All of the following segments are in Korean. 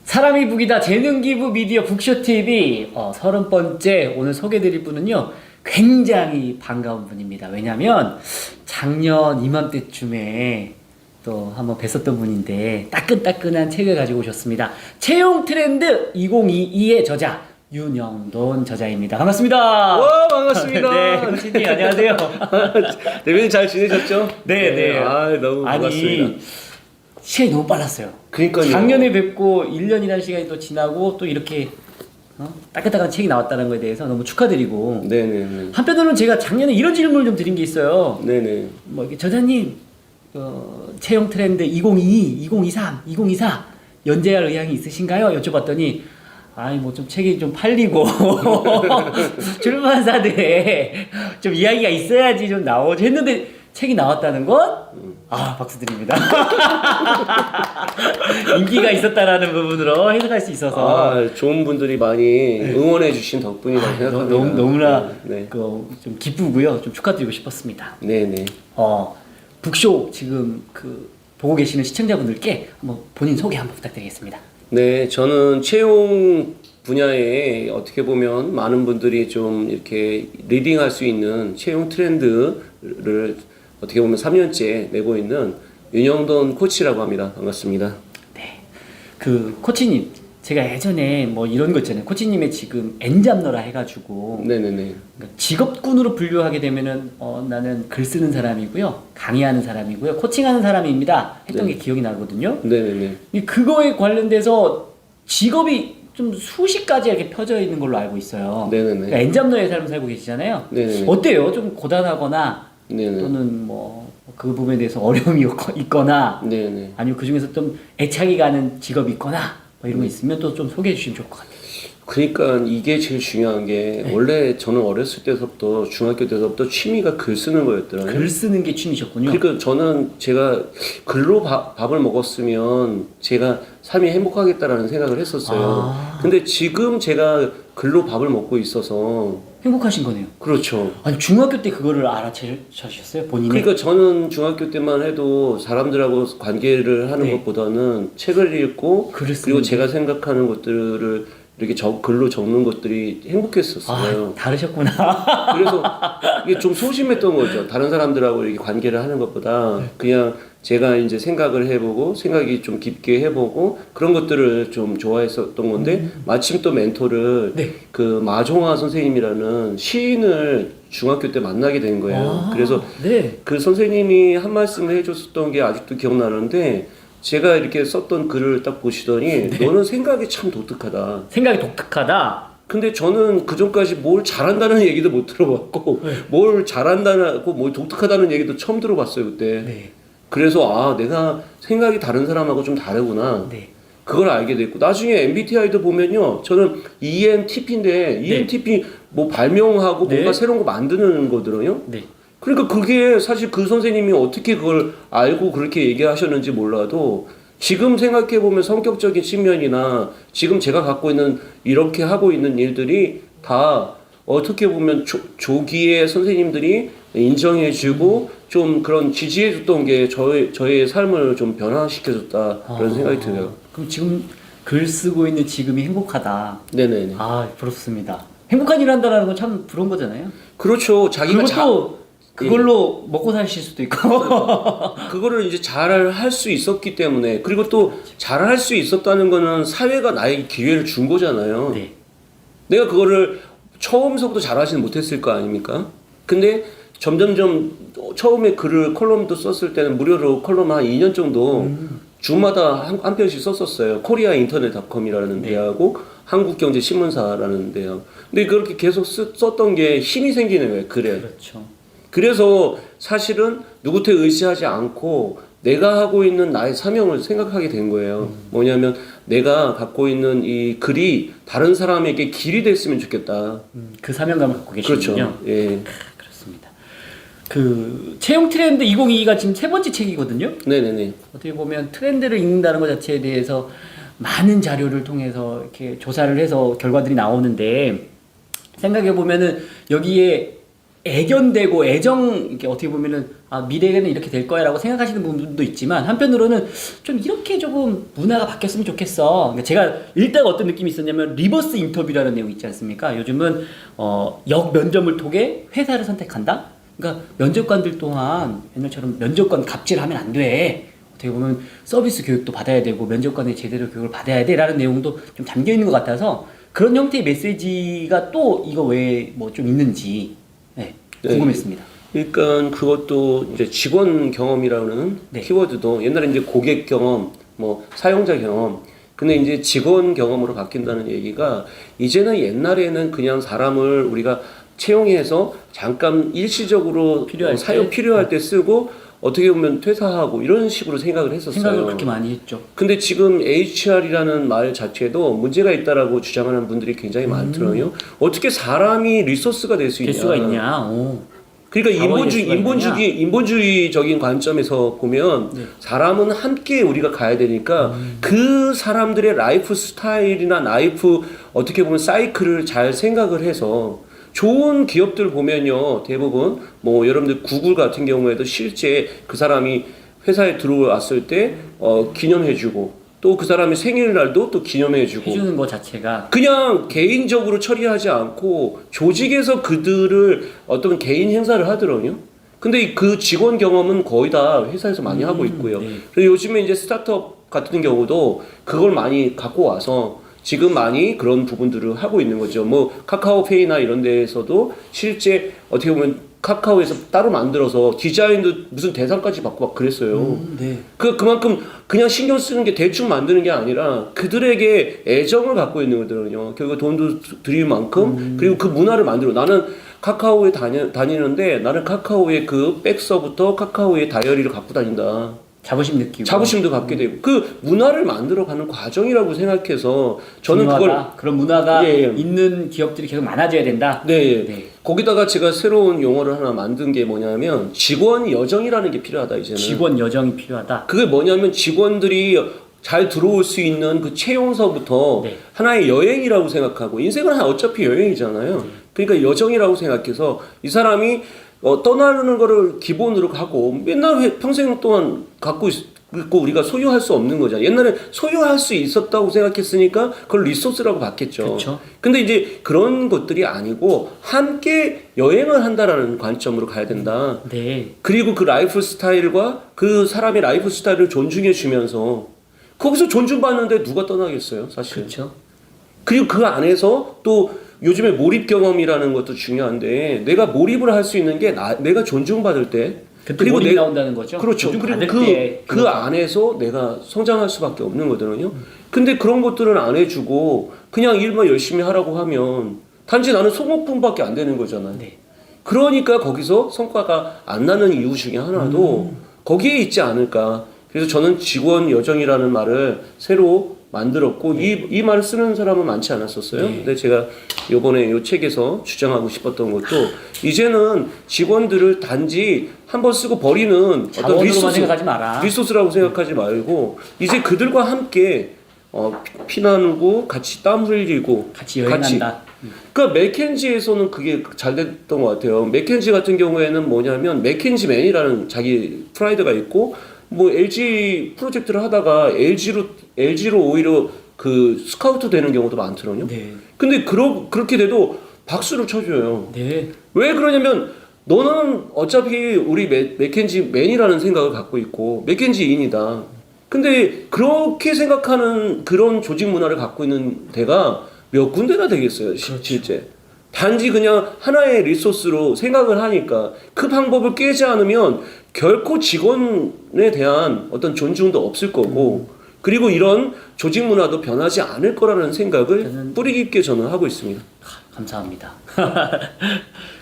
사람이 북이다 재능기부 미디어 북쇼TV 30번째 오늘 소개해드릴 분은요 굉장히 반가운 분입니다. 왜냐면 작년 이맘때쯤에 또 한번 뵀었던 분인데 따끈따끈한 책을 가지고 오셨습니다. 채용 트렌드 2022의 저자 윤영돈 저자입니다. 반갑습니다. 와, 반갑습니다. 네, 호진님 안녕하세요. 대표님 잘 지내셨죠? 네. 아, 너무 반갑습니다. 시간이 너무 빨랐어요. 그러니까요. 작년에 뵙고 1년이라는 시간이 또 지나고 또 이렇게 따끈따끈한 책이 나왔다는 거에 대해서 너무 축하드리고 네네네. 한편으로는 제가 작년에 이런 질문을 좀 드린 게 있어요. 네네. 뭐 이렇게 저자님 채용 트렌드 2022, 2023, 2024 연재할 의향이 있으신가요? 여쭤봤더니 아니 뭐 좀 책이 좀 팔리고 출판사들에 좀 이야기가 있어야지 좀 나오지 했는데 책이 나왔다는 건 박수 드립니다. 인기가 있었다라는 부분으로 해석할 수 있어서 좋은 분들이 많이 응원해 주신 덕분이라고 생각합니다. 너무나 네. 좀 기쁘고요. 좀 축하드리고 싶었습니다. 네네. 북쇼 지금 보고 계시는 시청자분들께 한번 본인 소개 한번 부탁드리겠습니다. 네, 저는 채용 분야에 어떻게 보면 많은 분들이 좀 이렇게 리딩할 수 있는 채용 트렌드를 어떻게 보면 3년째 내고 있는 윤영돈 코치라고 합니다. 반갑습니다. 네. 코치님, 제가 예전에 뭐 이런 거 있잖아요. 코치님의 지금 N잡너라 해가지고. 네네네. 그러니까 직업군으로 분류하게 되면은, 나는 글 쓰는 사람이고요. 강의하는 사람이고요. 코칭하는 사람입니다. 했던 게 기억이 나거든요. 네네네. 그거에 관련돼서 직업이 좀 수십 가지 이렇게 펴져 있는 걸로 알고 있어요. 네네네. 그러니까 N잡너의 삶을 살고 계시잖아요. 네네네. 어때요? 좀 고단하거나 네네. 또는 그 부분에 대해서 어려움이 있거나 네네. 아니면 그 중에서 좀 애착이 가는 직업이 있거나 뭐 이런 거 있으면 또 좀 소개해 주시면 좋을 것 같아요. 그러니까 이게 제일 중요한 게 원래 저는 어렸을 때서부터 중학교 때서부터 취미가 글 쓰는 거였더라고요. 글 쓰는 게 취미셨군요. 그러니까 저는 제가 글로 밥을 먹었으면 제가 삶이 행복하겠다라는 생각을 했었어요. 근데 지금 제가 글로 밥을 먹고 있어서 행복하신 거네요. 그렇죠. 아니 중학교 때 그거를 알아채셨어요? 본인이? 그러니까 저는 중학교 때만 해도 사람들하고 관계를 하는 네. 것보다는 책을 읽고 글을 쓰는 그리고 제가 생각하는 것들을 이렇게 글로 적는 것들이 행복했었어요. 다르셨구나. 그래서 이게 좀 소심했던 거죠. 다른 사람들하고 이렇게 관계를 하는 것보다 그냥 제가 이제 생각을 해보고 생각이 좀 깊게 해보고 그런 것들을 좀 좋아했었던 건데 마침 또 멘토를 네. 그 마종화 선생님이라는 시인을 중학교 때 만나게 된 거예요. 그래서 네. 그 선생님이 한 말씀을 해줬었던 게 아직도 기억나는데 제가 이렇게 썼던 글을 딱 보시더니 너는 생각이 참 독특하다. 생각이 독특하다. 근데 저는 그 전까지 뭘 잘한다는 얘기도 못 들어봤고 뭘 잘한다고 뭘 독특하다는 얘기도 처음 들어봤어요 그때. 네. 그래서 내가 생각이 다른 사람하고 좀 다르구나. 네. 그걸 알게 됐고 나중에 MBTI도 보면요 저는 ENTP인데 ENTP 뭐 발명하고 네. 뭔가 새로운 거 만드는 거더라고요. 네. 그러니까 그게 사실 그 선생님이 어떻게 그걸 알고 그렇게 얘기하셨는지 몰라도 지금 생각해보면 성격적인 측면이나 지금 제가 갖고 있는 이렇게 하고 있는 일들이 다 어떻게 보면 조기에 선생님들이 인정해주고 좀 그런 지지해줬던 게 저의 삶을 좀 변화시켜줬다 그런 생각이 들어요. 그럼 지금 글 쓰고 있는 지금이 행복하다. 네네네. 부럽습니다. 행복한 일을 한다는 건 참 부러운 거잖아요. 그렇죠. 자기가 그걸로 먹고 사실 수도 있고. 그거를 이제 잘 할 수 있었기 때문에 그리고 또 잘 할 수 있었다는 거는 사회가 나에게 기회를 준 거잖아요. 네. 내가 그거를 처음서부터 잘하지는 못했을 거 아닙니까? 근데 점점점 처음에 컬럼도 썼을 때는 무료로 컬럼 한 2년 정도 주마다 한 편씩 썼었어요. 코리아 인터넷닷컴이라는 데하고 한국경제신문사라는 데요. 근데 그렇게 계속 썼던 게 힘이 생기는 거예요. 글에. 그렇죠. 그래서 사실은 누구한테 의지하지 않고 내가 하고 있는 나의 사명을 생각하게 된 거예요. 뭐냐면 내가 갖고 있는 이 글이 다른 사람에게 길이 됐으면 좋겠다. 그 사명감을 갖고 계시군요. 그렇죠. 예. 그렇습니다. 채용 트렌드 2022가 지금 세 번째 책이거든요. 네네네. 어떻게 보면 트렌드를 읽는다는 것 자체에 대해서 많은 자료를 통해서 이렇게 조사를 해서 결과들이 나오는데 생각해 보면은 여기에 애견되고 애정 이게 어떻게 보면은 미래에는 이렇게 될 거야라고 생각하시는 분도 있지만 한편으로는 좀 이렇게 조금 문화가 바뀌었으면 좋겠어. 그러니까 제가 읽다가 어떤 느낌이 있었냐면 리버스 인터뷰라는 내용 있지 않습니까? 요즘은 역 면접을 통해 회사를 선택한다. 그러니까 면접관들 또한 옛날처럼 면접관 갑질하면 안 돼. 어떻게 보면 서비스 교육도 받아야 되고 면접관에 제대로 교육을 받아야 돼라는 내용도 좀 담겨 있는 것 같아서 그런 형태의 메시지가 또 이거 외에 뭐 좀 있는지 궁금했습니다. 그러니까 그것도 이제 직원 경험이라는 네. 키워드도 옛날에 이제 고객 경험, 뭐 사용자 경험, 근데 이제 직원 경험으로 바뀐다는 얘기가 이제는 옛날에는 그냥 사람을 우리가 채용해서 잠깐 일시적으로 필요할 때 쓰고 어떻게 보면 퇴사하고 이런 식으로 생각을 했었어요. 생각을 그렇게 많이 했죠. 근데 지금 HR이라는 말 자체도 문제가 있다라고 주장하는 분들이 굉장히 많더라고요. 어떻게 사람이 리소스가 될 수 있냐? 될 수가 있냐? 오. 그러니까 인본주의적인 관점에서 보면 사람은 함께 우리가 가야 되니까 그 사람들의 라이프 스타일이나 라이프 어떻게 보면 사이클을 잘 생각을 해서 좋은 기업들 보면요 대부분 뭐 여러분들 구글 같은 경우에도 실제 그 사람이 회사에 들어왔을 때 기념해주고 또 그 사람의 생일날도 또 기념해주고 해주는 것 자체가 그냥 개인적으로 처리하지 않고 조직에서 그들을 어떤 개인 행사를 하더라고요. 근데 그 직원 경험은 거의 다 회사에서 많이 하고 있고요. 네. 그리고 요즘에 이제 스타트업 같은 경우도 그걸 많이 갖고 와서 지금 많이 그런 부분들을 하고 있는 거죠. 뭐 카카오페이나 이런 데에서도 실제 어떻게 보면 카카오에서 따로 만들어서 디자인도 무슨 대상까지 받고 막 그랬어요. 네. 그만큼 그냥 신경 쓰는 게 대충 만드는 게 아니라 그들에게 애정을 갖고 있는 거거든요. 결국 돈도 들일 만큼 그리고 그 문화를 만들어. 나는 카카오에 다니는데 나는 카카오의 그 백서부터 카카오의 다이어리를 갖고 다닌다. 자부심 느끼고 자부심도 갖게 되고 그 문화를 만들어가는 과정이라고 생각해서 저는 중요하다. 그런 문화가 예. 있는 기업들이 계속 많아져야 된다. 네. 네. 거기다가 제가 새로운 용어를 하나 만든 게 뭐냐면 직원 여정이라는 게 필요하다 이제는. 직원 여정이 필요하다. 그게 뭐냐면 직원들이 잘 들어올 수 있는 그 채용서부터 네. 하나의 여행이라고 생각하고 인생은 어차피 여행이잖아요. 그러니까 여정이라고 생각해서 이 사람이 떠나는 거를 기본으로 하고 맨날 평생 동안 갖고 있고 우리가 소유할 수 없는 거잖아요. 옛날에 소유할 수 있었다고 생각했으니까 그걸 리소스라고 봤겠죠. 그쵸. 근데 이제 그런 것들이 아니고 함께 여행을 한다라는 관점으로 가야 된다. 네. 그리고 그 라이프 스타일과 그 사람의 라이프 스타일을 존중해 주면서 거기서 존중받는데 누가 떠나겠어요, 사실. 그렇죠. 그리고 그 안에서 또 요즘에 몰입 경험이라는 것도 중요한데 내가 몰입을 할 수 있는 게 내가 존중받을 때 그때 몰입이 나온다는 거죠. 그렇죠. 그리고 때 그 안에서 내가 성장할 수밖에 없는 거거든요. 근데 그런 것들은 안 해주고 그냥 일만 열심히 하라고 하면 단지 나는 소모품밖에 안 되는 거잖아요. 네. 그러니까 거기서 성과가 안 나는 이유 중에 하나도 거기에 있지 않을까. 그래서 저는 직원 여정이라는 말을 새로 만들었고 이 말을 쓰는 사람은 많지 않았었어요. 네. 근데 제가 요번에 요 책에서 주장하고 싶었던 것도 이제는 직원들을 단지 한번 쓰고 버리는 어떤 생각하지 마라. 리소스라고 생각하지 말고 이제 그들과 함께 피 나누고 같이 땀 흘리고 같이 여행한다. 그러니까 맥켄지에서는 그게 잘 됐던 것 같아요. 맥켄지 같은 경우에는 뭐냐면 맥켄지맨이라는 자기 프라이드가 있고 뭐 LG 프로젝트를 하다가 LG로 오히려 그 스카우트 되는 경우도 많더라고요. 네. 근데 그렇게 돼도 박수를 쳐줘요. 네. 왜 그러냐면 너는 어차피 우리 맥켄지맨이라는 생각을 갖고 있고 맥켄지인이다. 근데 그렇게 생각하는 그런 조직 문화를 갖고 있는 데가 몇 군데나 되겠어요, 실제. 단지 그냥 하나의 리소스로 생각을 하니까 그 방법을 깨지 않으면 결코 직원에 대한 어떤 존중도 없을 거고 그리고 이런 조직 문화도 변하지 않을 거라는 생각을 뿌리 깊게 저는 하고 있습니다. 감사합니다.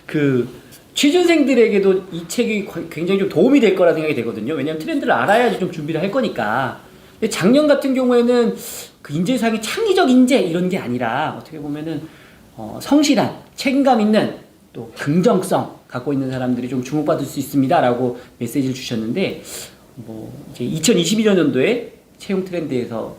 그 취준생들에게도 이 책이 굉장히 좀 도움이 될 거라 생각이 되거든요. 왜냐하면 트렌드를 알아야지 좀 준비를 할 거니까. 근데 작년 같은 경우에는 그 인재상의 창의적 인재 이런 게 아니라 어떻게 보면은 성실한 책임감 있는 또 긍정성 갖고 있는 사람들이 좀 주목받을 수 있습니다라고 메시지를 주셨는데 뭐 이제 2021년도에 채용 트렌드에서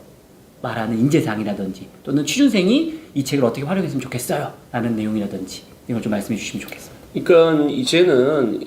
말하는 인재상이라든지 또는 취준생이 이 책을 어떻게 활용했으면 좋겠어요 라는 내용이라든지 이걸 좀 말씀해 주시면 좋겠습니다. 그러니까 이제는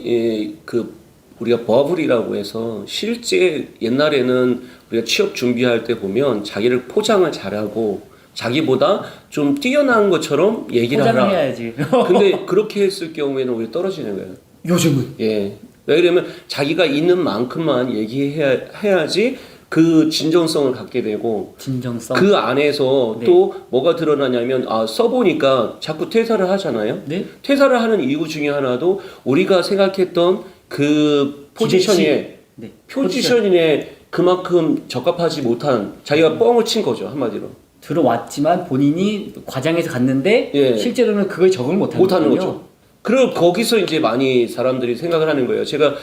그 우리가 버블이라고 해서 실제 옛날에는 우리가 취업 준비할 때 보면 자기를 포장을 잘하고 자기보다 좀 뛰어난 것처럼 얘기를 포장을 하라. 해야지. 근데 그렇게 했을 경우에는 오히려 떨어지는 거예요. 요즘은 예. 왜 그러면 자기가 있는 만큼만 얘기해야지 그 진정성을 갖게 되고 진정성. 그 안에서 네. 또 뭐가 드러나냐면 써보니까 자꾸 퇴사를 하잖아요. 네. 퇴사를 하는 이유 중에 하나도 우리가 생각했던 그 포지션에 네. 포지션에 그만큼 적합하지 못한 자기가 뻥을 친 거죠 한마디로. 들어왔지만 본인이 과장해서 갔는데 예. 실제로는 그걸 적응을 못하는 못하는 거죠. 그리고 거기서 이제 많이 사람들이 생각을 하는 거예요. 제가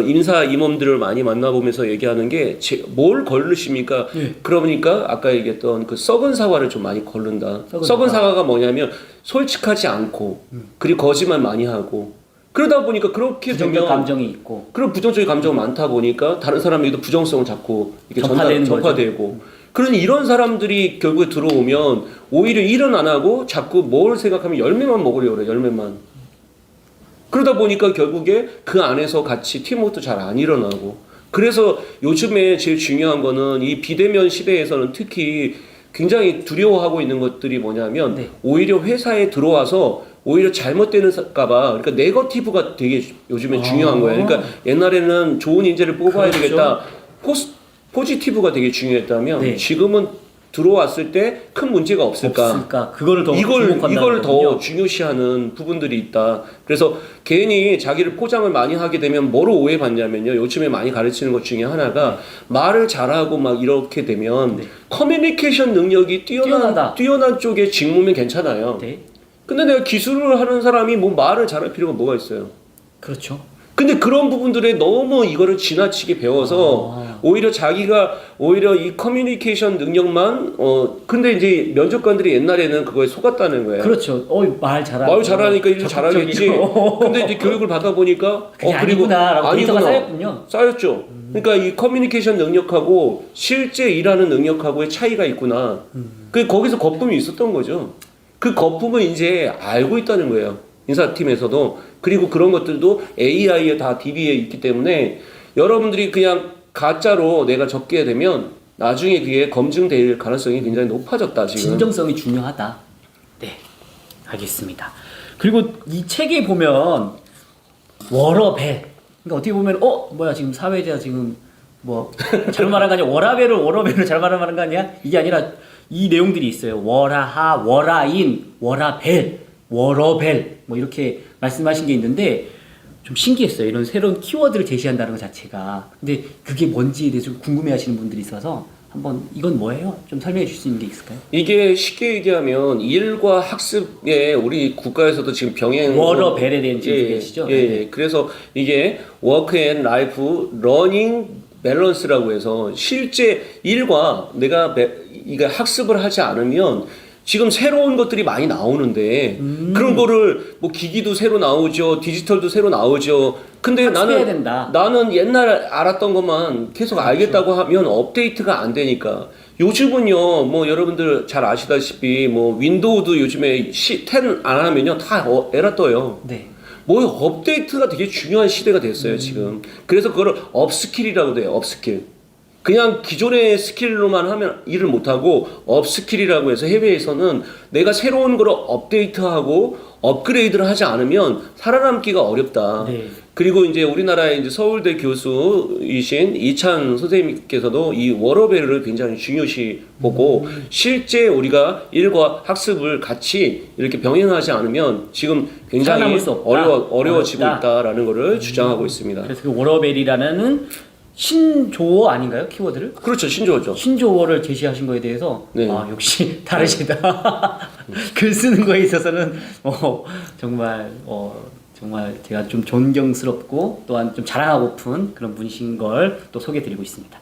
인사 임원들을 많이 만나보면서 얘기하는 게 뭘 걸르십니까? 예. 그러니까 아까 얘기했던 그 썩은 사과를 좀 많이 걸른다. 썩은 사과가 뭐냐면 솔직하지 않고 그리고 거짓말 많이 하고 그러다 보니까 그렇게 부정적 되면 감정이 있고 그런 부정적인 감정이 많다 보니까 다른 사람에게도 부정성을 자꾸 이렇게 전파되고 그러니 이런 사람들이 결국에 들어오면 오히려 일은 안 하고 자꾸 뭘 생각하면 열매만 먹으려고 그래 열매만. 그러다 보니까 결국에 그 안에서 같이 팀워크도 잘 안 일어나고 그래서 요즘에 제일 중요한 거는 이 비대면 시대에서는 특히 굉장히 두려워하고 있는 것들이 뭐냐면 네. 오히려 회사에 들어와서 오히려 잘못되는가봐 그러니까 네거티브가 되게 요즘에 중요한 거예요. 그러니까 옛날에는 좋은 인재를 뽑아야 그렇죠. 되겠다 포지티브가 되게 중요했다면 네. 지금은 들어왔을 때 큰 문제가 없을까? 그거를 더 이걸 더 중요시하는 부분들이 있다. 그래서 괜히 자기를 포장을 많이 하게 되면 뭐로 오해받냐면요. 요즘에 많이 가르치는 것 중에 하나가 말을 잘하고 막 이렇게 되면 커뮤니케이션 능력이 뛰어난 쪽에 직무면 괜찮아요. 네. 근데 내가 기술을 하는 사람이 뭐 말을 잘할 필요가 뭐가 있어요? 그렇죠. 근데 그런 부분들에 너무 이거를 지나치게 배워서 오히려 자기가 오히려 이 커뮤니케이션 능력만 근데 이제 면접관들이 옛날에는 그거에 속았다는 거예요. 그렇죠. 말 잘하니까 일 잘하겠지. 근데 이제 교육을 받아 보니까 그게 아니구나라고 데이터가 쌓였군요. 쌓였죠. 그러니까 이 커뮤니케이션 능력하고 실제 일하는 능력하고의 차이가 있구나. 그 거기서 거품이 있었던 거죠. 그 거품을 이제 알고 있다는 거예요. 인사팀에서도. 그리고 그런 것들도 AI에 다 DB에 있기 때문에 여러분들이 그냥 가짜로 내가 적게 되면 나중에 그게 검증될 가능성이 굉장히 높아졌다 지금. 진정성이 중요하다. 네, 알겠습니다. 그리고 이 책에 보면 워러벨. 그러니까 어떻게 보면 뭐야 지금 사회자 지금 뭐 잘못 말한 거 아니야? 워라벨을 잘못 말한 거 아니야? 이게 아니라 이 내용들이 있어요. 워라하, 워라인, 워라벨, 워러벨 뭐 이렇게 말씀하신 게 있는데 좀 신기했어요. 이런 새로운 키워드를 제시한다는 것 자체가. 근데 그게 뭔지에 대해서 좀 궁금해하시는 분들이 있어서 한번 이건 뭐예요? 좀 설명해 주실 수 있는 게 있을까요? 이게 쉽게 얘기하면 일과 학습에 우리 국가에서도 지금 병행 워러벨에 대한 질문이시죠? 예. 그래서 이게 워크 앤 라이프 러닝 밸런스라고 해서 실제 일과 내가 이게 학습을 하지 않으면 지금 새로운 것들이 많이 나오는데 그런 거를 뭐 기기도 새로 나오죠, 디지털도 새로 나오죠. 근데 나는 옛날 알았던 것만 계속 알겠다고 하면 업데이트가 안 되니까 요즘은요, 뭐 여러분들 잘 아시다시피 뭐 윈도우도 요즘에 10 안 하면요 다 에러 떠요. 네. 뭐 업데이트가 되게 중요한 시대가 됐어요 지금. 그래서 그걸 업스킬이라고 돼요. 업스킬. 그냥 기존의 스킬로만 하면 일을 못하고 업스킬이라고 해서 해외에서는 내가 새로운 걸 업데이트하고 업그레이드를 하지 않으면 살아남기가 어렵다. 네. 그리고 이제 우리나라의 이제 서울대 교수이신 이찬 선생님께서도 이 워러벨을 굉장히 중요시 보고 실제 우리가 일과 학습을 같이 이렇게 병행하지 않으면 지금 굉장히 어려워지고 있다라는 것을 주장하고 있습니다. 그래서 그 워러벨이라는 신조어 아닌가요? 키워드를? 그렇죠. 신조어죠. 신조어를 제시하신 거에 대해서 네. 역시 다르시다. 글 쓰는 거에 있어서는 정말 제가 좀 존경스럽고 또한 좀 자랑하고픈 그런 분이신 걸 또 소개드리고 있습니다.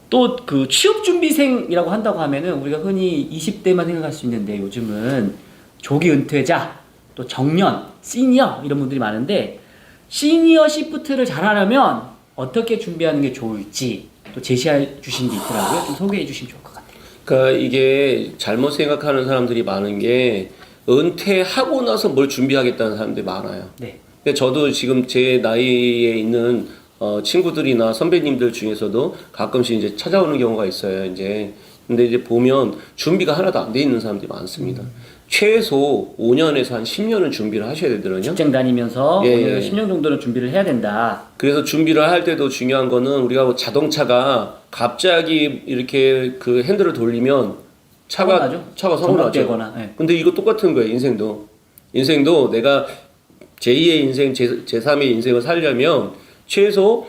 또 그 취업 준비생이라고 한다고 하면은 우리가 흔히 20대만 생각할 수 있는데 요즘은 조기 은퇴자, 또 정년, 시니어 이런 분들이 많은데 시니어 시프트를 잘하려면 어떻게 준비하는 게 좋을지 또 제시해 주신 게 있더라고요. 좀 소개해 주시면 좋을 것 같아요. 그러니까 이게 잘못 생각하는 사람들이 많은 게 은퇴하고 나서 뭘 준비하겠다는 사람들이 많아요. 네. 근데 저도 지금 제 나이에 있는 친구들이나 선배님들 중에서도 가끔씩 이제 찾아오는 경우가 있어요. 이제 근데 이제 보면 준비가 하나도 안 돼 있는 사람들이 많습니다. 최소 5년에서 한 10년은 준비를 하셔야 되더라고요. 직장 다니면서 예, 오늘 예. 10년 정도는 준비를 해야 된다. 그래서 준비를 할 때도 중요한 거는 우리가 자동차가 갑자기 이렇게 그 핸들을 돌리면 서운하죠? 차가 서운하죠. 정박되거나, 예. 근데 이거 똑같은 거예요. 인생도 내가 제2의 인생, 제3의 인생을 살려면 최소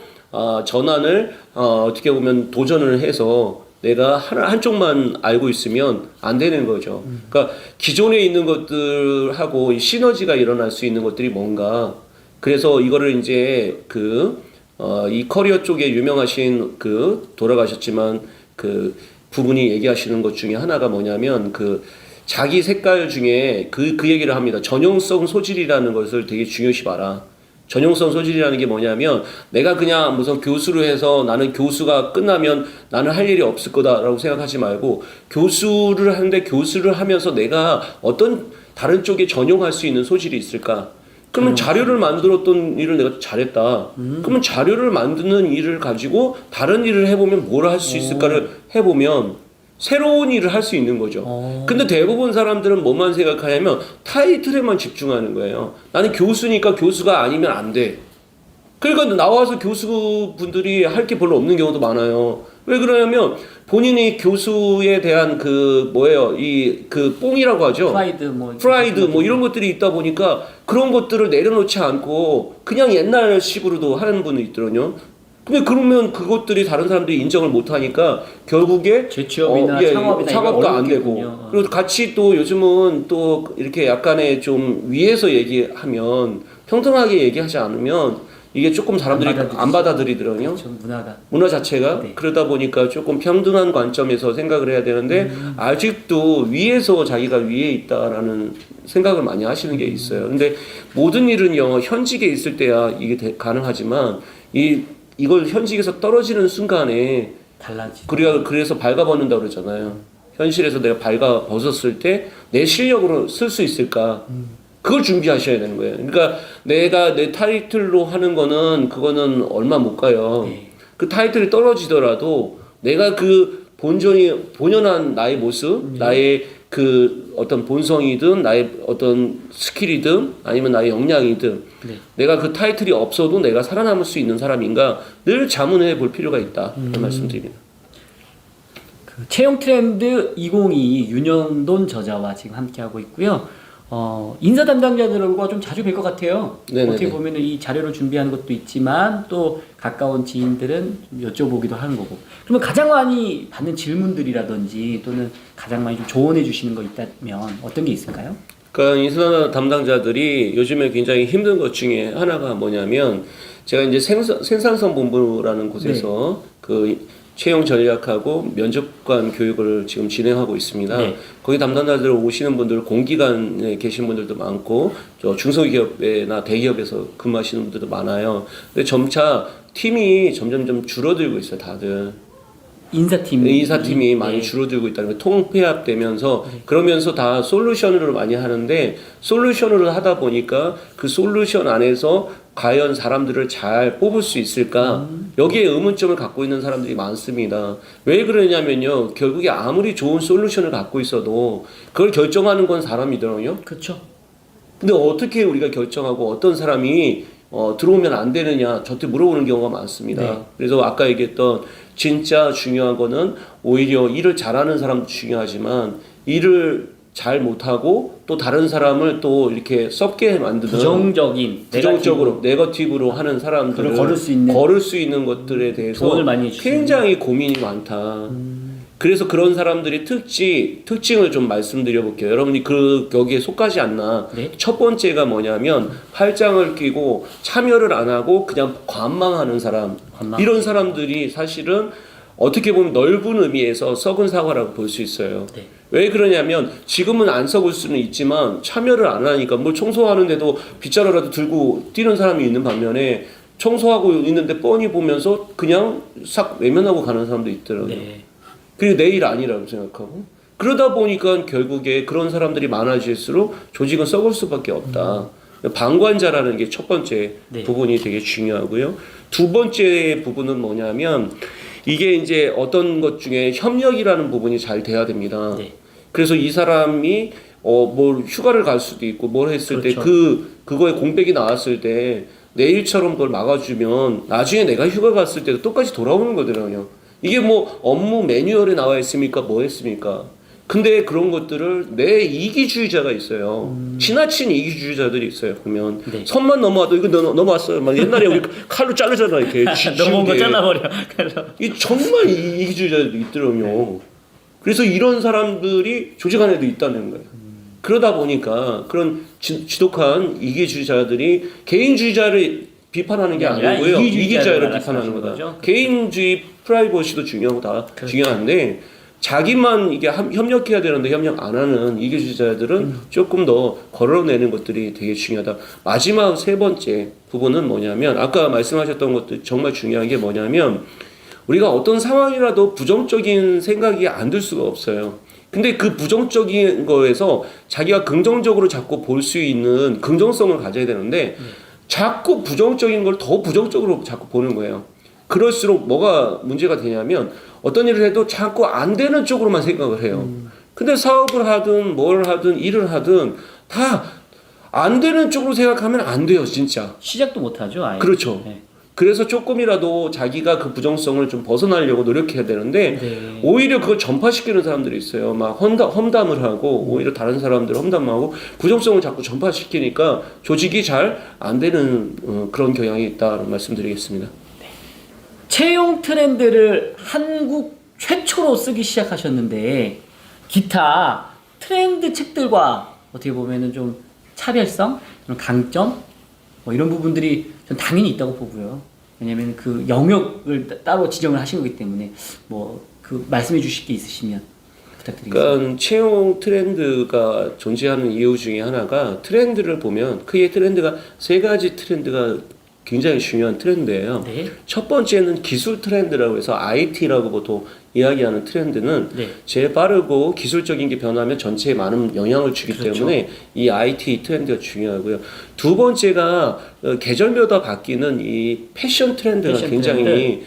전환을 어떻게 보면 도전을 해서 내가 한쪽만 알고 있으면 안 되는 거죠. 그러니까 기존에 있는 것들하고 이 시너지가 일어날 수 있는 것들이 뭔가. 그래서 이거를 이제 이 커리어 쪽에 유명하신 돌아가셨지만 그 부분이 얘기하시는 것 중에 하나가 뭐냐면 자기 색깔 중에 그 얘기를 합니다. 전용성 소질이라는 것을 되게 중요시 봐라. 전용성 소질이라는 게 뭐냐면 내가 그냥 무슨 교수로 해서 나는 교수가 끝나면 나는 할 일이 없을 거다라고 생각하지 말고 교수를 하는데 교수를 하면서 내가 어떤 다른 쪽에 전용할 수 있는 소질이 있을까? 그러면 자료를 만들었던 일을 내가 잘했다. 그러면 자료를 만드는 일을 가지고 다른 일을 해보면 뭘 할 수 있을까를 해보면 새로운 일을 할 수 있는 거죠. 근데 대부분 사람들은 뭐만 생각하냐면 타이틀에만 집중하는 거예요. 나는 교수니까 교수가 아니면 안 돼. 그러니까 나와서 교수분들이 할 게 별로 없는 경우도 많아요. 왜 그러냐면 본인이 교수에 대한 뽕이라고 하죠. 프라이드 이런 것들이 있다 보니까 그런 것들을 내려놓지 않고 그냥 옛날식으로도 하는 분이 있더라고요. 근데 그러면 그것들이 다른 사람들이 인정을 못 하니까 결국에 재취업이나 창업도 안 되고 그리고 같이 또 요즘은 또 이렇게 약간의 좀 위에서 얘기하면 평등하게 얘기하지 않으면 이게 조금 사람들이 안 받아들이더라고요. 그렇죠, 문화 자체가. 네. 그러다 보니까 조금 평등한 관점에서 생각을 해야 되는데 아직도 위에서 자기가 위에 있다라는 생각을 많이 하시는 게 있어요. 근데 모든 일은요 현직에 있을 때야 이게 가능하지만 이걸 현직에서 떨어지는 순간에 달라지죠. 그래서 발가벗는다고 그러잖아요. 현실에서 내가 발가벗었을 때 내 실력으로 쓸 수 있을까? 그걸 준비하셔야 되는 거예요. 그러니까 내가 내 타이틀로 하는 거는 그거는 얼마 못 가요. 네. 그 타이틀이 떨어지더라도 내가 그 본연한 나의 모습, 나의 어떤 본성이든 나의 어떤 스킬이든 아니면 나의 역량이든 네. 내가 그 타이틀이 없어도 내가 살아남을 수 있는 사람인가 늘 자문해 볼 필요가 있다. 그런 말씀드립니다. 채용 트렌드 2022 윤영돈 저자와 지금 함께하고 있고요. 인사 담당자들과 좀 자주 뵐 것 같아요. 네네네. 어떻게 보면 이 자료를 준비하는 것도 있지만 또 가까운 지인들은 좀 여쭤보기도 하는 거고. 그러면 가장 많이 받는 질문들이라든지 또는 가장 많이 좀 조언해 주시는 거 있다면 어떤 게 있을까요? 그러니까 인사 담당자들이 요즘에 굉장히 힘든 것 중에 하나가 뭐냐면 제가 이제 생산성 본부라는 곳에서 채용 전략하고 면접관 교육을 지금 진행하고 있습니다. 네. 거기 담당자들 오시는 분들 공기관에 계신 분들도 많고 중소기업이나 대기업에서 근무하시는 분들도 많아요. 근데 점차 팀이 점점 줄어들고 있어요, 다들. 인사팀이 많이 줄어들고 있다는 거 통폐합되면서 그러면서 다 솔루션으로 많이 하는데 솔루션으로 하다 보니까 그 솔루션 안에서 과연 사람들을 잘 뽑을 수 있을까 여기에 의문점을 갖고 있는 사람들이 많습니다. 왜 그러냐면요 결국에 아무리 좋은 솔루션을 갖고 있어도 그걸 결정하는 건 사람이더라고요. 그렇죠. 근데 어떻게 우리가 결정하고 어떤 사람이 들어오면 안 되느냐 저한테 물어보는 경우가 많습니다. 네. 그래서 아까 얘기했던 진짜 중요한 거는 오히려 일을 잘하는 사람도 중요하지만 일을 잘 못하고 또 다른 사람을 또 이렇게 썩게 만드는 부정적으로 네거티브로 하는 사람들을 걸을 수 있는 것들에 대해서 조언을 많이 굉장히 고민이 많다. 그래서 그런 사람들이 특징을 좀 말씀드려 볼게요. 여러분이 여기에 속하지 않나. 네. 첫 번째가 뭐냐면 팔짱을 끼고 참여를 안 하고 그냥 관망하는 사람. 이런 사람들이 사실은 어떻게 보면 넓은 의미에서 썩은 사과라고 볼 수 있어요. 네. 왜 그러냐면 지금은 안 썩을 수는 있지만 참여를 안 하니까 뭘 청소하는데도 빗자루라도 들고 뛰는 사람이 있는 반면에 청소하고 있는데 뻔히 보면서 그냥 싹 외면하고 가는 사람도 있더라고요. 네. 그게 내 일 아니라고 생각하고 그러다 보니까 결국에 그런 사람들이 많아질수록 조직은 썩을 수밖에 없다. 방관자라는 게 첫 번째 네. 부분이 되게 중요하고요. 두 번째 부분은 뭐냐면 이게 이제 어떤 것 중에 협력이라는 부분이 잘 돼야 됩니다. 네. 그래서 이 사람이 뭐 휴가를 갈 수도 있고 뭘 했을 그렇죠. 때 그거에 공백이 나왔을 때 내일처럼 그걸 막아주면 나중에 내가 휴가 갔을 때도 똑같이 돌아오는 거더라고요. 이게 뭐 업무 매뉴얼에 나와 있습니까? 뭐 했습니까? 근데 그런 것들을 내 이기주의자가 있어요. 지나친 이기주의자들이 있어요. 보면 네. 선만 넘어와도 이거 넘어왔어요. 막 옛날에 우리 칼로 자르잖아 이렇게. 넘어온 거 지우개. 잘라버려. 그래서 이 정말 이기주의자들이 있더라고요. 그래서 이런 사람들이 조직 안에도 있다는 거예요. 그러다 보니까 그런 지독한 이기주의자들이 개인주의자를 비판하는 게 아니라 아니고요. 이기주의자를 이기주의자를 비판하는 거다. 거죠. 개인주의 프라이버시도 중요하고 다 그렇죠. 중요한데 자기만 이게 협력해야 되는데 협력 안 하는 이기주의자들은 조금 더 걸어내는 것들이 되게 중요하다. 마지막 세 번째 부분은 뭐냐면 아까 말씀하셨던 것도 정말 중요한 게 뭐냐면 우리가 어떤 상황이라도 부정적인 생각이 안 들 수가 없어요. 근데 그 부정적인 거에서 자기가 긍정적으로 자꾸 볼 수 있는 긍정성을 가져야 되는데 자꾸 부정적인 걸 더 부정적으로 자꾸 보는 거예요. 그럴수록 뭐가 문제가 되냐면 어떤 일을 해도 자꾸 안 되는 쪽으로만 생각을 해요. 근데 사업을 하든 뭘 하든 일을 하든 다 안 되는 쪽으로 생각하면 안 돼요, 진짜. 시작도 못하죠. 아예. 그렇죠. 네. 그래서 조금이라도 자기가 그 부정성을 좀 벗어나려고 노력해야 되는데 네. 오히려 그걸 전파시키는 사람들이 있어요. 막 험담을 하고 오히려 다른 사람들 험담하고 부정성을 자꾸 전파시키니까 조직이 잘 안 되는 그런 경향이 있다는 말씀드리겠습니다. 채용 트렌드를 한국 최초로 쓰기 시작하셨는데 기타 트렌드 책들과 어떻게 보면은 좀 차별성, 그런 강점 뭐 이런 부분들이 전 당연히 있다고 보고요. 왜냐면 그 영역을 따로 지정을 하신 거기 때문에 뭐 그 말씀해 주실 게 있으시면 부탁드리겠습니다. 그러니까 채용 트렌드가 존재하는 이유 중에 하나가 트렌드를 보면 크게 트렌드가 세 가지 트렌드가 굉장히 중요한 트렌드예요. 네. 첫 번째는 기술 트렌드라고 해서 IT라고 보통 이야기하는 트렌드는 네. 제일 빠르고 기술적인 게 변하면 전체에 많은 영향을 주기 그렇죠. 때문에 이 IT 트렌드가 중요하고요. 두 번째가 계절마다 바뀌는 이 패션 트렌드가 패션 굉장히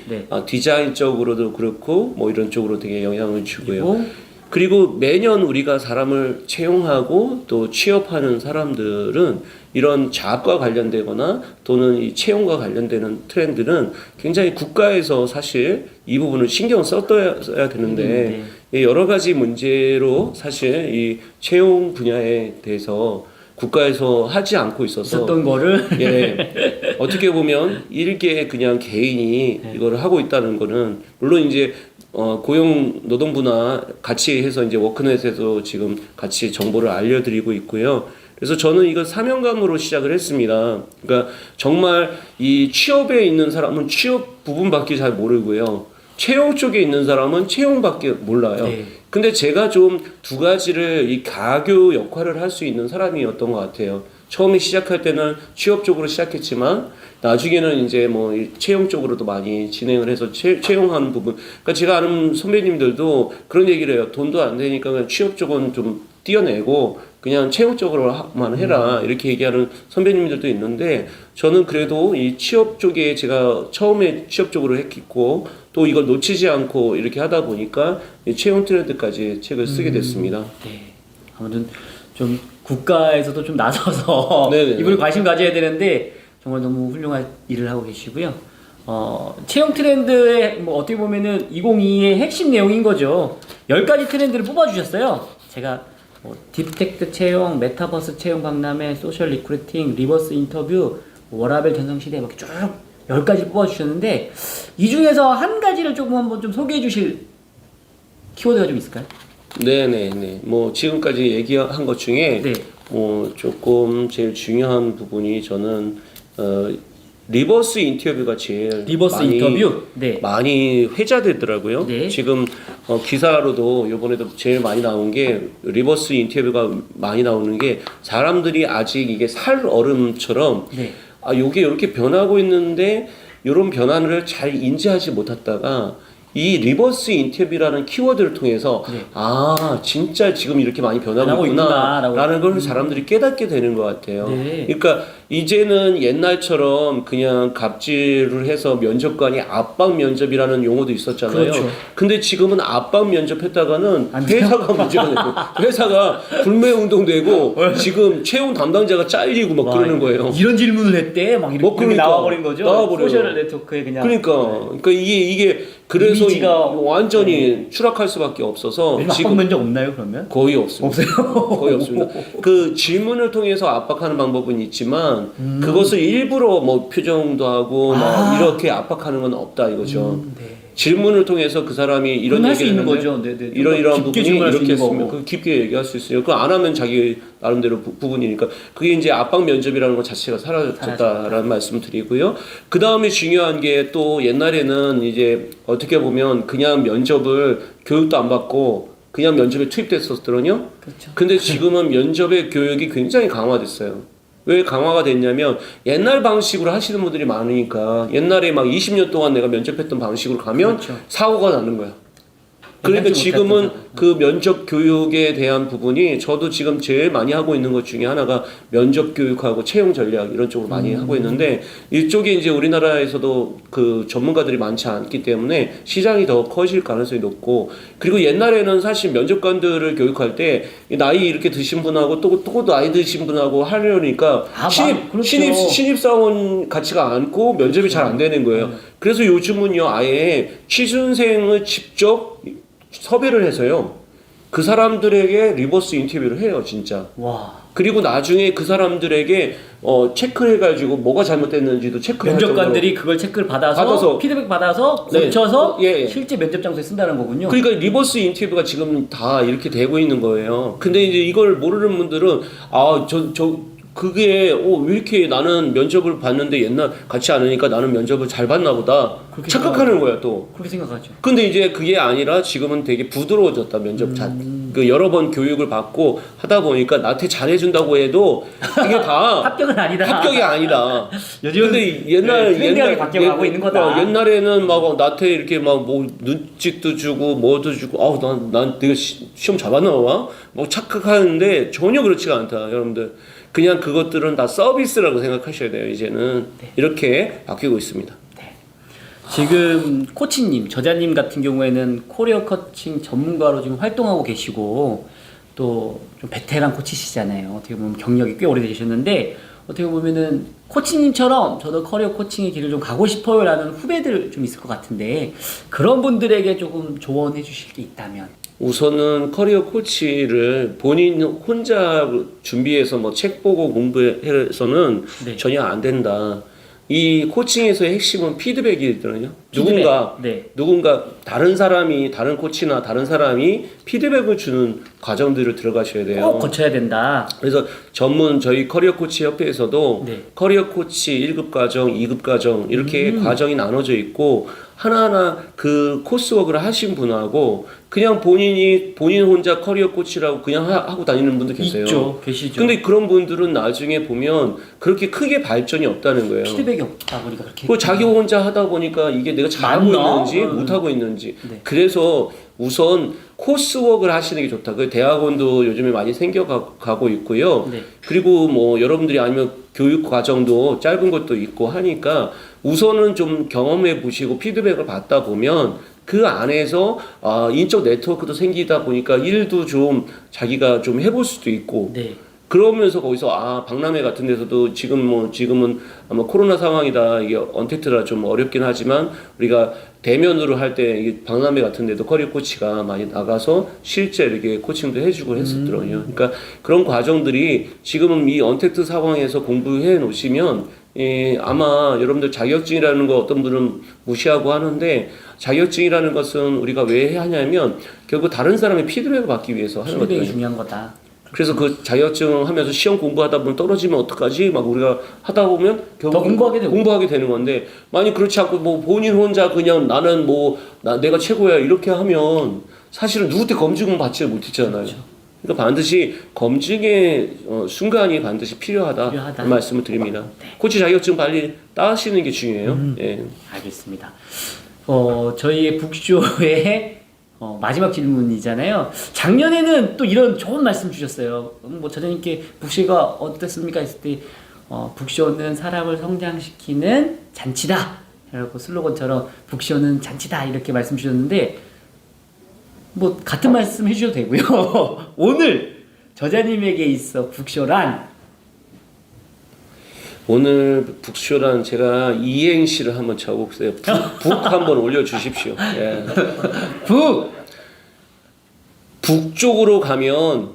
트렌드. 네. 디자인적으로도 그렇고 뭐 이런 쪽으로 되게 영향을 주고요. 그리고 그리고 매년 우리가 사람을 채용하고 또 취업하는 사람들은 이런 자업과 관련되거나 또는 이 채용과 관련되는 트렌드는 굉장히 국가에서 사실 이 부분을 신경 써야 되는데 여러 가지 문제로 사실 이 채용 분야에 대해서 국가에서 하지 않고 있었던 거를 예, 어떻게 보면 일개 그냥 개인이 이거를 하고 있다는 거는 물론 이제 고용노동부나 같이 해서 이제 워크넷에서 지금 같이 정보를 알려드리고 있고요. 그래서 저는 이거 사명감으로 시작을 했습니다. 그러니까 정말 이 취업에 있는 사람은 취업 부분밖에 잘 모르고요. 채용 쪽에 있는 사람은 채용밖에 몰라요. 네. 근데 제가 좀 두 가지를 이 가교 역할을 할 수 있는 사람이었던 것 같아요. 처음에 시작할 때는 취업 쪽으로 시작했지만 나중에는 이제 뭐 채용 쪽으로도 많이 진행을 해서 채용하는 부분. 그러니까 제가 아는 선배님들도 그런 얘기를 해요. 돈도 안 되니까 그냥 취업 쪽은 좀 띄어내고 그냥 채용 쪽으로만 해라 이렇게 얘기하는 선배님들도 있는데 저는 그래도 이 취업 쪽에 제가 처음에 취업 쪽으로 했고 또 이걸 놓치지 않고 이렇게 하다 보니까 이 채용 트렌드까지 책을 쓰게 됐습니다. 네. 아무튼 좀 국가에서도 좀 나서서 네네네. 이분이 관심 가져야 되는데 정말 너무 훌륭한 일을 하고 계시고요. 채용 트렌드의 뭐 어떻게 보면은 2022의 핵심 내용인 거죠. 10가지 트렌드를 뽑아주셨어요. 제가 뭐 딥텍트 채용, 메타버스 채용 박람회, 소셜 리크루팅, 리버스 인터뷰, 워라벨 전성시대 이렇게 쭉 10가지 뽑아주셨는데 이 중에서 한 가지를 조금 한번 좀 소개해 주실 키워드가 좀 있을까요? 네네네. 뭐 지금까지 얘기한 것 중에 네. 뭐 조금 제일 중요한 부분이 저는 리버스 인터뷰가 제일 리버스 인터뷰? 네. 많이 회자되더라고요. 네. 지금 기사로도 이번에도 제일 많이 나온 게 리버스 인터뷰가 많이 나오는 게 사람들이 아직 이게 살얼음처럼 네. 요게 이렇게 변하고 있는데 이런 변화를 잘 인지하지 못했다가 이 리버스 인터뷰라는 키워드를 통해서 네. 아 진짜 지금 이렇게 많이 변하고 변하고 있구나라는 있구나라고. 걸 사람들이 깨닫게 되는 것 같아요. 네. 그러니까 이제는 옛날처럼 그냥 갑질을 해서 면접관이 압박 면접이라는 용어도 있었잖아요. 그렇죠. 근데 지금은 압박 면접했다가는 안 돼요? 회사가 문제가 되고 회사가 불매운동되고 지금 채용 담당자가 잘리고 막 그러는 거예요. 이런 질문을 했대 막 이렇게 뭐 그러니까. 나와버린 거죠. 나와버려요. 소셜 네트워크에 그냥. 그러니까 이게 그래서 이미지가 완전히 추락할 수밖에 없어서 요즘 압박 면접 없나요 그러면? 거의 없습니다. 없어요. 거의 없습니다. 그 질문을 통해서 압박하는 방법은 있지만 그것을 일부러 뭐 표정도 하고 막 이렇게 압박하는 건 없다 이거죠. 네. 질문을 통해서 그 사람이 이런 할수 얘기를 있는 했는데 거죠. 네, 네. 이런 깊게 부분이 질문할 수 이렇게 있는 했으면 거고. 그 깊게 얘기할 수 있어요. 그거 안 하면 자기 나름대로 부분이니까 그게 이제 압박 면접이라는 것 자체가 사라졌다라는 말씀을 드리고요. 그 다음에 중요한 게 또 옛날에는 이제 어떻게 보면 그냥 면접을 교육도 안 받고 그냥 면접에 투입됐었거든요. 그렇죠. 근데 지금은 면접의 교육이 굉장히 강화됐어요. 왜 강화가 됐냐면 옛날 방식으로 하시는 분들이 많으니까 옛날에 막 20년 동안 내가 면접했던 방식으로 가면 그렇죠. 사고가 나는 거야. 그러니까 예상치 지금은 못했던 그 면접 교육에 대한 부분이 저도 지금 제일 많이 하고 있는 것 중에 하나가 면접 교육하고 채용 전략 이런 쪽으로 많이 하고 있는데 이쪽에 이제 우리나라에서도 그 전문가들이 많지 않기 때문에 시장이 더 커질 가능성이 높고 그리고 옛날에는 사실 면접관들을 교육할 때 나이 이렇게 드신 분하고 또 나이 드신 분하고 하려니까 그렇죠. 신입사원 가치가 않고 면접이 잘 안 되는 거예요. 그래서 요즘은요 아예 취준생을 직접 섭외를 해서요 그 사람들에게 리버스 인터뷰를 해요 진짜. 와. 그리고 나중에 그 사람들에게 체크를 해가지고 뭐가 잘못됐는지도 체크를 면접관들이 그걸 체크를 받아서 피드백 받아서 네. 고쳐서 예. 실제 면접 장소에 쓴다는 거군요. 그러니까 리버스 인터뷰가 지금 다 이렇게 되고 있는 거예요. 근데 이제 이걸 모르는 분들은 그게 왜 이렇게 나는 면접을 봤는데 옛날 같이 안 하니까 나는 면접을 잘 봤나 보다 착각하는 거야 또. 그렇게 생각하죠. 근데 이제 그게 아니라 지금은 되게 부드러워졌다 면접 그 여러 번 교육을 받고 하다 보니까 나한테 잘해준다고 해도 이게 다 합격은 아니다. 합격이 아니다. 요즘 근데 트렌디하게 바뀌어가고 있는 거다. 옛날에는 막 나한테 이렇게 막 뭐 눈짓도 주고 뭐도 주고 난 내가 시험 잘 봤나 봐. 뭐 착각하는데 전혀 그렇지가 않다 여러분들. 그냥 그것들은 다 서비스라고 생각하셔야 돼요. 이제는 이렇게 바뀌고 있습니다. 지금 코치님, 저자님 같은 경우에는 코리어 코칭 전문가로 지금 활동하고 계시고 또 좀 베테랑 코치시잖아요. 어떻게 보면 경력이 꽤 오래되셨는데 어떻게 보면은 코치님처럼 저도 커리어 코칭의 길을 좀 가고 싶어요라는 후배들 좀 있을 것 같은데 그런 분들에게 조금 조언해 주실 게 있다면. 우선은 커리어 코치를 본인 혼자 준비해서 뭐 책 보고 공부해서는 네. 전혀 안 된다. 이 코칭에서의 핵심은 피드백이거든요. 피드백. 누군가 다른 코치나 다른 사람이 피드백을 주는 과정들을 들어가셔야 돼요. 꼭 거쳐야 된다. 그래서 저희 커리어 코치 협회에서도 네. 커리어 코치 1급 과정, 2급 과정 이렇게 과정이 나눠져 있고 하나하나 그 코스워크를 하신 분하고 그냥 본인 혼자 커리어 코치라고 그냥 하고 다니는 분도 계세요. 있죠. 계시죠. 근데 그런 분들은 나중에 보면 그렇게 크게 발전이 없다는 거예요. 피드백이 없다 보니까 그렇게. 그 자기 혼자 하다 보니까 이게 내가 잘하고 맞나? 있는지 못하고 있는지. 네. 그래서 우선 코스워크를 하시는 게 좋다. 그 대학원도 요즘에 많이 생겨가고 있고요. 네. 그리고 뭐 여러분들이 아니면 교육 과정도 짧은 것도 있고 하니까 우선은 좀 경험해 보시고 피드백을 받다 보면 그 안에서 인적 네트워크도 생기다 보니까 일도 좀 자기가 좀 해볼 수도 있고 네. 그러면서 거기서 박람회 같은 데서도 지금은 아마 코로나 상황이다 이게 언택트라 좀 어렵긴 하지만 우리가 대면으로 할 때 이게 박람회 같은 데도 커리어 코치가 많이 나가서 실제 이렇게 코칭도 해주고 했었더라고요. 그러니까 그런 과정들이 지금은 이 언택트 상황에서 공부해 놓으시면 아마 여러분들 자격증이라는 거 어떤 분은 무시하고 하는데 자격증이라는 것은 우리가 왜 하냐면 결국 다른 사람의 피드백을 받기 위해서 하는 거거든요. 피드백이 중요한 거다. 그래서 그 자격증 하면서 시험 공부하다 보면 떨어지면 어떡하지? 막 우리가 하다 보면 결국 더 공부하게 되는 건데 만약 그렇지 않고 뭐 본인 혼자 그냥 나는 내가 최고야 이렇게 하면 사실은 누구한테 검증은 받지 못했잖아요. 그렇죠. 그러니까 반드시 검증의 순간이 반드시 필요하다. 그 말씀을 드립니다. 네. 코치 자격증 빨리 따시는 게 중요해요. 예. 알겠습니다. 저희의 북쇼의 마지막 질문이잖아요. 작년에는 또 이런 좋은 말씀 주셨어요. 뭐 저자님께 북쇼가 어땠습니까? 했을 때 북쇼는 사람을 성장시키는 잔치다. 라고 슬로건처럼 북쇼는 잔치다 이렇게 말씀 주셨는데 뭐 같은 말씀 해주셔도 되고요. 오늘 저자님에게 있어 북쇼란 오늘 북쇼란 제가 이행시를 한번 적어볼게요. 북 한번 올려주십시오. 예. 북쪽으로 가면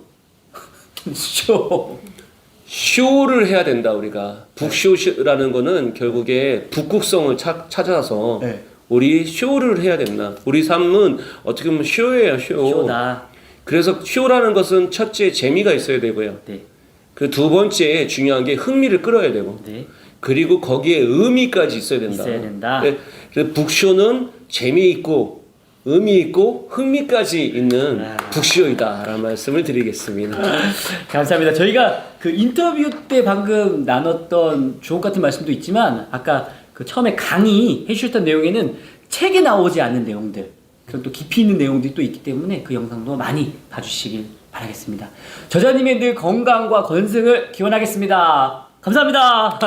쇼 쇼를 해야 된다 우리가. 북쇼라는 거는 결국에 북극성을 찾아서 네. 우리 쇼를 해야 된다. 우리 삶은 어떻게 보면 쇼예요, 쇼. 쇼다. 그래서 쇼라는 것은 첫째 재미가 있어야 되고요. 네. 그 두 번째 중요한 게 흥미를 끌어야 되고. 네. 그리고 거기에 의미까지 있어야 된다. 있어야 된다. 네. 그래서 북쇼는 재미있고 의미있고 흥미까지 있는 북쇼이다라는 말씀을 드리겠습니다. 감사합니다. 저희가 그 인터뷰 때 방금 나눴던 주옥 같은 말씀도 있지만 아까 그 처음에 강의 해주셨던 내용에는 책에 나오지 않는 내용들 그리고 또 깊이 있는 내용들이 또 있기 때문에 그 영상도 많이 봐주시길 바라겠습니다. 저자님의 늘 건강과 건승을 기원하겠습니다. 감사합니다.